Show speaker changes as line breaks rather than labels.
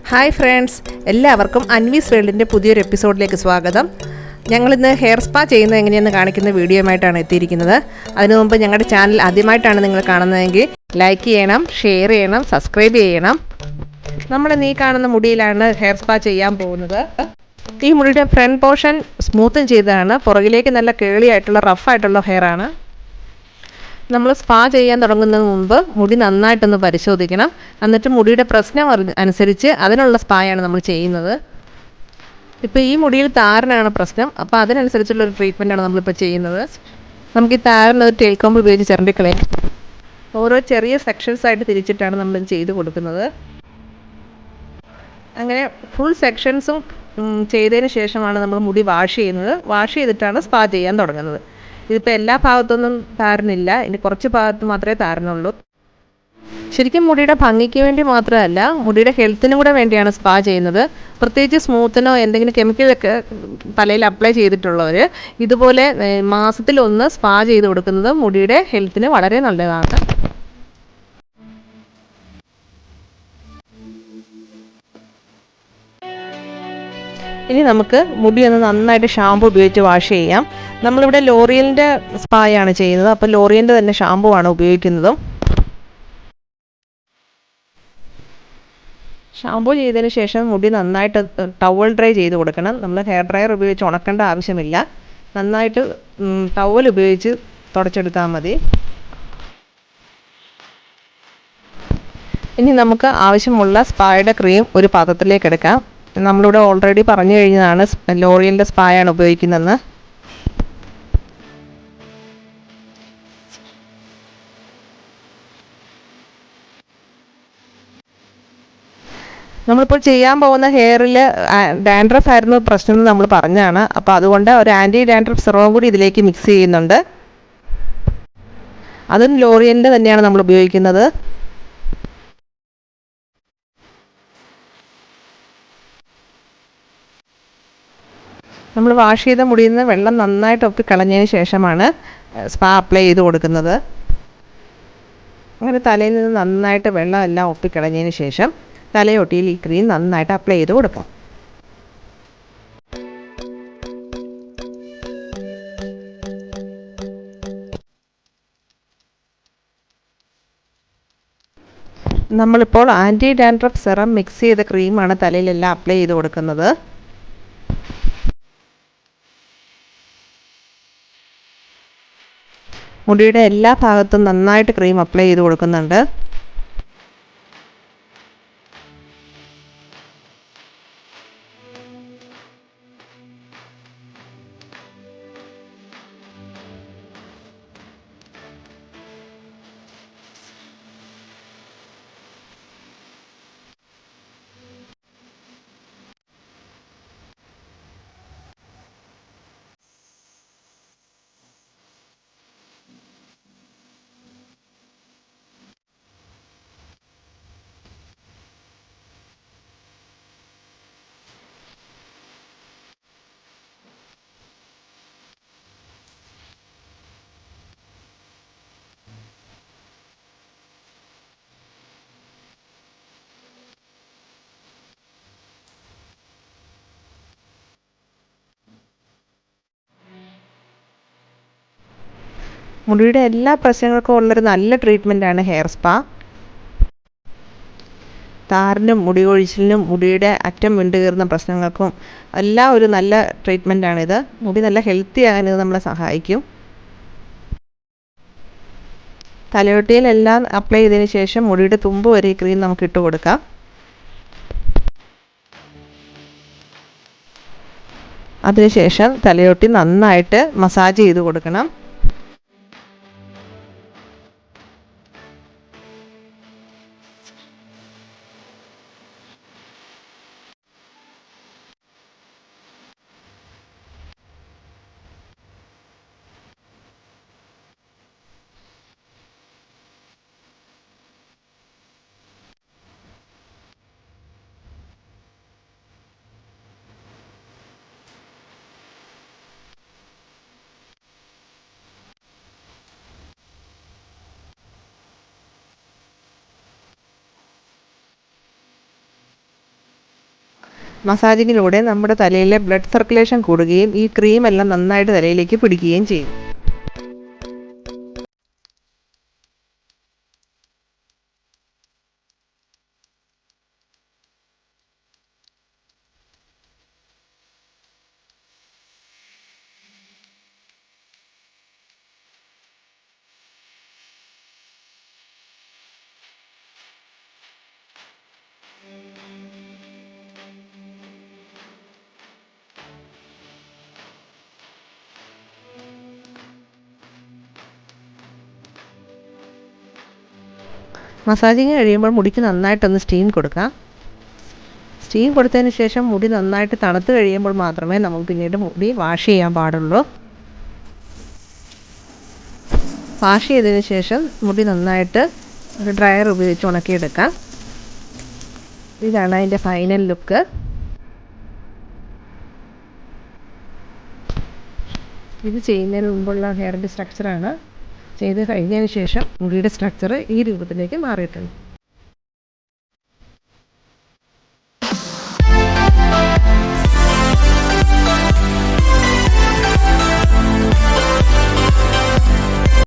Hi friends, എല്ലാവർക്കും അൻവീസ് വേൾഡിൻ്റെ പുതിയൊരു എപ്പിസോഡിലേക്ക് സ്വാഗതം. ഞങ്ങളിന്ന് ഹെയർ സ്പാ ചെയ്യുന്നത് എങ്ങനെയെന്ന് കാണിക്കുന്ന വീഡിയോയുമായിട്ടാണ് എത്തിയിരിക്കുന്നത്. അതിനു മുമ്പ് ഞങ്ങളുടെ ചാനൽ ആദ്യമായിട്ടാണ് നിങ്ങൾ കാണുന്നതെങ്കിൽ ലൈക്ക് ചെയ്യണം, ഷെയർ ചെയ്യണം, സബ്സ്ക്രൈബ് ചെയ്യണം. നമ്മളിന്ന് ഈ കാണുന്ന മുടിയിലാണ് ഹെയർ സ്പാ ചെയ്യാൻ പോകുന്നത്. ഈ മുടിയുടെ ഫ്രണ്ട് പോർഷൻ സ്മൂത്തും ചെയ്തതാണ്. പുറകിലേക്ക് നല്ല കേളിയായിട്ടുള്ള റഫായിട്ടുള്ള ഹെയറാണ്. നമ്മൾ സ്പാ ചെയ്യാൻ തുടങ്ങുന്നതിന് മുമ്പ് മുടി നന്നായിട്ടൊന്ന് പരിശോധിക്കണം. എന്നിട്ട് മുടിയുടെ പ്രശ്നം അനുസരിച്ച് അതിനുള്ള സ്പായാണ് നമ്മൾ ചെയ്യുന്നത്. ഇപ്പോൾ ഈ മുടിയിൽ താരനാണ് പ്രശ്നം, അപ്പോൾ അതിനനുസരിച്ചുള്ളൊരു ട്രീറ്റ്മെൻറ്റാണ് നമ്മളിപ്പോൾ ചെയ്യുന്നത്. നമുക്ക് ഈ താരനൊരു ടെയിൽക്കോമ്പ് ഉപയോഗിച്ച് ചിരണ്ടിക്കളയാം. ഓരോ ചെറിയ സെക്ഷൻസായിട്ട് തിരിച്ചിട്ടാണ് നമ്മൾ ചെയ്ത് കൊടുക്കുന്നത്. അങ്ങനെ ഫുൾ സെക്ഷൻസും ചെയ്തതിന് ശേഷമാണ് നമ്മൾ മുടി വാഷ് ചെയ്യുന്നത്. വാഷ് ചെയ്തിട്ടാണ് സ്പാ ചെയ്യാൻ തുടങ്ങുന്നത്. ഇതിപ്പോൾ എല്ലാ ഭാഗത്തൊന്നും താരനില്ല, ഇനി കുറച്ച് ഭാഗത്ത് മാത്രമേ താരനുള്ളൂ. ശരിക്കും മുടിയുടെ ഭംഗിക്ക് വേണ്ടി മാത്രമല്ല, മുടിയുടെ ഹെൽത്തിനും കൂടെ വേണ്ടിയാണ് സ്പാ ചെയ്യുന്നത്. പ്രത്യേകിച്ച് സ്മൂത്തിനോ എന്തെങ്കിലും കെമിക്കലൊക്കെ തലയിൽ അപ്ലൈ ചെയ്തിട്ടുള്ളവർ ഇതുപോലെ മാസത്തിലൊന്ന് സ്പാ ചെയ്ത് കൊടുക്കുന്നത് മുടിയുടെ ഹെൽത്തിന് വളരെ നല്ലതാണ്. ഇനി നമുക്ക് മുടി ഒന്ന് നന്നായിട്ട് ഷാമ്പു ഉപയോഗിച്ച് വാഷ് ചെയ്യാം. നമ്മളിവിടെ ലോറിയലിൻ്റെ സ്പായാണ് ചെയ്യുന്നത്, അപ്പോൾ ലോറിയലിൻ്റെ തന്നെ ഷാമ്പു ആണ് ഉപയോഗിക്കുന്നതും. ഷാമ്പു ചെയ്തതിന് ശേഷം മുടി നന്നായിട്ട് ടവൽ ഡ്രൈ ചെയ്ത് കൊടുക്കണം. നമ്മൾ ഹെയർ ഡ്രയർ ഉപയോഗിച്ച് ഉണക്കേണ്ട ആവശ്യമില്ല. നന്നായിട്ട് ടവൽ ഉപയോഗിച്ച് തുടച്ചെടുത്താൽ മതി. ഇനി നമുക്ക് ആവശ്യമുള്ള സ്പായുടെ ക്രീം ഒരു പാത്രത്തിലേക്ക് എടുക്കാം. നമ്മളിവിടെ ഓൾറെഡി പറഞ്ഞു കഴിഞ്ഞതാണ് ലോറിയലിൻ്റെ സ്പായാണ് ഉപയോഗിക്കുന്നതെന്ന്. നമ്മളിപ്പോൾ ചെയ്യാൻ പോകുന്ന ഹെയറിൽ ഡാൻഡ്രഫ് ആയിരുന്നു പ്രശ്നം എന്ന് നമ്മൾ പറഞ്ഞതാണ്. അപ്പോൾ അതുകൊണ്ട് ഒരു ആൻറ്റി ഡാൻഡ്രഫ് സിറവും കൂടി ഇതിലേക്ക് മിക്സ് ചെയ്യുന്നുണ്ട്. അതും ലോറിയലിൻ്റെ തന്നെയാണ് നമ്മൾ ഉപയോഗിക്കുന്നത്. നമ്മൾ വാഷ് ചെയ്ത മുടിയിൽ നിന്ന് വെള്ളം നന്നായിട്ട് ഒപ്പി കളഞ്ഞതിന് ശേഷമാണ് സ്പാ അപ്ലൈ ചെയ്ത് കൊടുക്കുന്നത്. അങ്ങനെ തലയിൽ നിന്ന് നന്നായിട്ട് വെള്ളം എല്ലാം ഒപ്പിക്കളഞ്ഞതിന് ശേഷം തലയൊട്ടിയിൽ ഈ ക്രീം നന്നായിട്ട് അപ്ലൈ ചെയ്ത് കൊടുക്കാം. നമ്മളിപ്പോൾ ആൻറ്റി ഡാൻഡ്രഫ് സെറം മിക്സ് ചെയ്ത ക്രീമാണ് തലയിലെല്ലാം അപ്ലൈ ചെയ്ത് കൊടുക്കുന്നത്. മുടിയുടെ എല്ലാ ഭാഗത്തും നന്നായിട്ട് ക്രീം അപ്ലൈ ചെയ്ത് കൊടുക്കുന്നുണ്ട്. മുടിയുടെ എല്ലാ പ്രശ്നങ്ങൾക്കും ഉള്ളൊരു നല്ല ട്രീറ്റ്മെൻറ്റാണ് ഹെയർ സ്പാ. താരനും മുടി കൊഴിച്ചിലിനും മുടിയുടെ അറ്റം വിണ്ടുകീറുന്ന പ്രശ്നങ്ങൾക്കും എല്ലാം ഒരു നല്ല ട്രീറ്റ്മെൻറ്റാണിത്. മുടി നല്ല ഹെൽത്തി ആകാൻ ഇത് നമ്മളെ സഹായിക്കും. തലയൊട്ടിയിലെല്ലാം അപ്ലൈ ചെയ്തതിന് ശേഷം മുടിയുടെ തുമ്പ് വരെ ഈ ക്രീം നമുക്ക് ഇട്ട് കൊടുക്കാം. അതിനുശേഷം തലയൊട്ടി നന്നായിട്ട് മസാജ് ചെയ്ത് കൊടുക്കണം. മസാജിങ്ങിലൂടെ നമ്മുടെ തലയിലെ ബ്ലഡ് സർക്കുലേഷൻ കൂടുകയും ഈ ക്രീമെല്ലാം നന്നായിട്ട് തലയിലേക്ക് പിടിക്കുകയും ചെയ്യും. മസാജിങ് കഴിയുമ്പോൾ മുടിക്ക് നന്നായിട്ടൊന്ന് സ്റ്റീം കൊടുക്കാം. സ്റ്റീം കൊടുത്തതിന് ശേഷം മുടി നന്നായിട്ട് തണുത്ത് കഴിയുമ്പോൾ മാത്രമേ നമുക്ക് പിന്നീട് മുടി വാഷ് ചെയ്യാൻ പാടുള്ളൂ. വാഷ് ചെയ്തതിന് ശേഷം മുടി നന്നായിട്ട് ഒരു ഡ്രയർ ഉപയോഗിച്ച് ഉണക്കിയെടുക്കാം. ഇതാണ് അതിൻ്റെ ഫൈനൽ ലുക്ക്. ഇത് ചെയ്യുന്നതിന് മുമ്പുള്ള ഹെയറിൻ്റെ സ്ട്രക്ചറാണ്. ചെയ്ത് കഴിഞ്ഞതിന് ശേഷം മുടിയുടെ സ്ട്രക്ചർ ഈ രൂപത്തിലേക്ക് മാറിയിട്ടുണ്ട്.